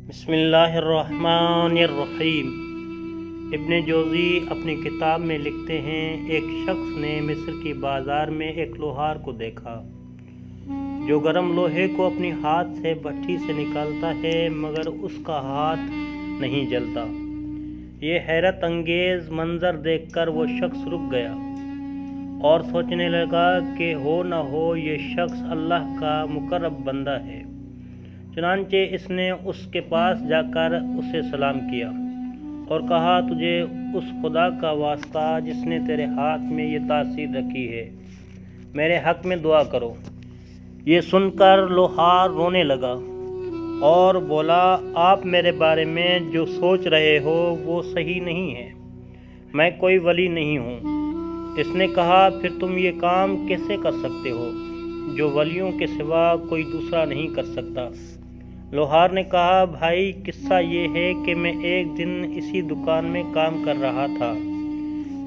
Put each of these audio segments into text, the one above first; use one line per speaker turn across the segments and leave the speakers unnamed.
بسم اللہ الرحمن الرحیم۔ ابن جوزی اپنی کتاب میں لکھتے ہیں، ایک شخص نے مصر کی بازار میں ایک لوہار کو دیکھا جو گرم لوہے کو اپنی ہاتھ سے بھٹی سے نکالتا ہے مگر اس کا ہاتھ نہیں جلتا۔ یہ حیرت انگیز منظر دیکھ کر وہ شخص رک گیا اور سوچنے لگا کہ ہو نہ ہو یہ شخص اللہ کا مقرب بندہ ہے۔ چنانچہ اس نے اس کے پاس جا کر اسے سلام کیا اور کہا، تجھے اس خدا کا واسطہ جس نے تیرے ہاتھ میں یہ تاثیر رکھی ہے، میرے حق میں دعا کرو۔ یہ سن کر لوہار رونے لگا اور بولا، آپ میرے بارے میں جو سوچ رہے ہو وہ صحیح نہیں ہے، میں کوئی ولی نہیں ہوں۔ اس نے کہا، پھر تم یہ کام کیسے کر سکتے ہو جو ولیوں کے سوا کوئی دوسرا نہیں کر سکتا؟ لوہار نے کہا، بھائی قصہ یہ ہے کہ میں ایک دن اسی دکان میں کام کر رہا تھا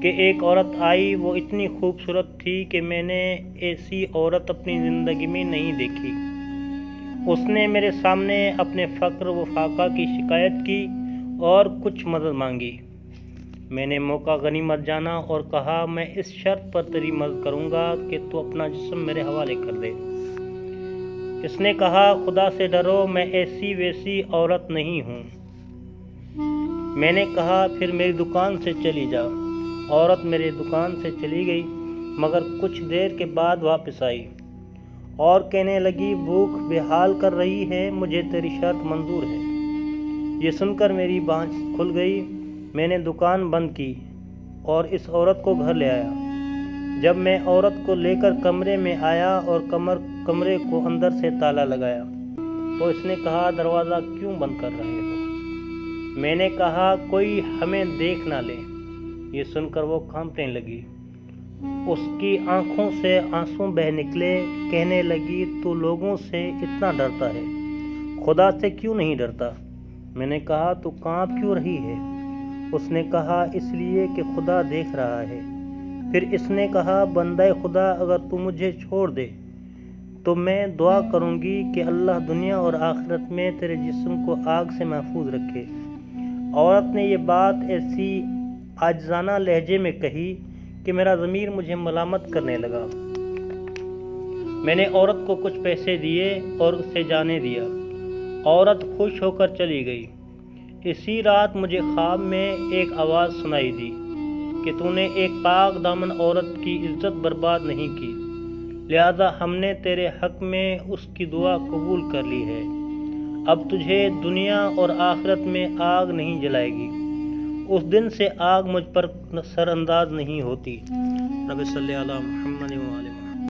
کہ ایک عورت آئی۔ وہ اتنی خوبصورت تھی کہ میں نے ایسی عورت اپنی زندگی میں نہیں دیکھی۔ اس نے میرے سامنے اپنے فقر و فاقہ کی شکایت کی اور کچھ مدد مانگی۔ میں نے موقع غنیمت جانا اور کہا، میں اس شرط پر تیری مدد کروں گا کہ تو اپنا جسم میرے حوالے کر دے۔ اس نے کہا، خدا سے ڈرو، میں ایسی ویسی عورت نہیں ہوں۔ میں نے کہا، پھر میری دکان سے چلی جا۔ عورت میری دکان سے چلی گئی مگر کچھ دیر کے بعد واپس آئی اور کہنے لگی، بھوک بے حال کر رہی ہے، مجھے تیری شرط منظور ہے۔ یہ سن کر میری بانجھ کھل گئی۔ میں نے دکان بند کی اور اس عورت کو گھر لے آیا۔ جب میں عورت کو لے کر کمرے میں آیا اور کمرے کو اندر سے تالا لگایا تو اس نے کہا، دروازہ کیوں بند کر رہے ہو؟ میں نے کہا، کوئی ہمیں دیکھ نہ لے۔ یہ سن کر وہ کانپنے لگی، اس کی آنکھوں سے آنسو بہہ نکلے۔ کہنے لگی، تو لوگوں سے اتنا ڈرتا ہے، خدا سے کیوں نہیں ڈرتا؟ میں نے کہا، تو کانپ کیوں رہی ہے؟ اس نے کہا، اس لیے کہ خدا دیکھ رہا ہے۔ پھر اس نے کہا، بندہ خدا، اگر تو مجھے چھوڑ دے تو میں دعا کروں گی کہ اللہ دنیا اور آخرت میں تیرے جسم کو آگ سے محفوظ رکھے۔ عورت نے یہ بات ایسی عاجزانہ لہجے میں کہی کہ میرا ضمیر مجھے ملامت کرنے لگا۔ میں نے عورت کو کچھ پیسے دیے اور اسے جانے دیا۔ عورت خوش ہو کر چلی گئی۔ اسی رات مجھے خواب میں ایک آواز سنائی دی کہ تو نے ایک پاک دامن عورت کی عزت برباد نہیں کی، لہذا ہم نے تیرے حق میں اس کی دعا قبول کر لی ہے۔ اب تجھے دنیا اور آخرت میں آگ نہیں جلائے گی۔ اس دن سے آگ مجھ پر سر انداز نہیں ہوتی۔ رب صلی اللہ علیہ وسلم۔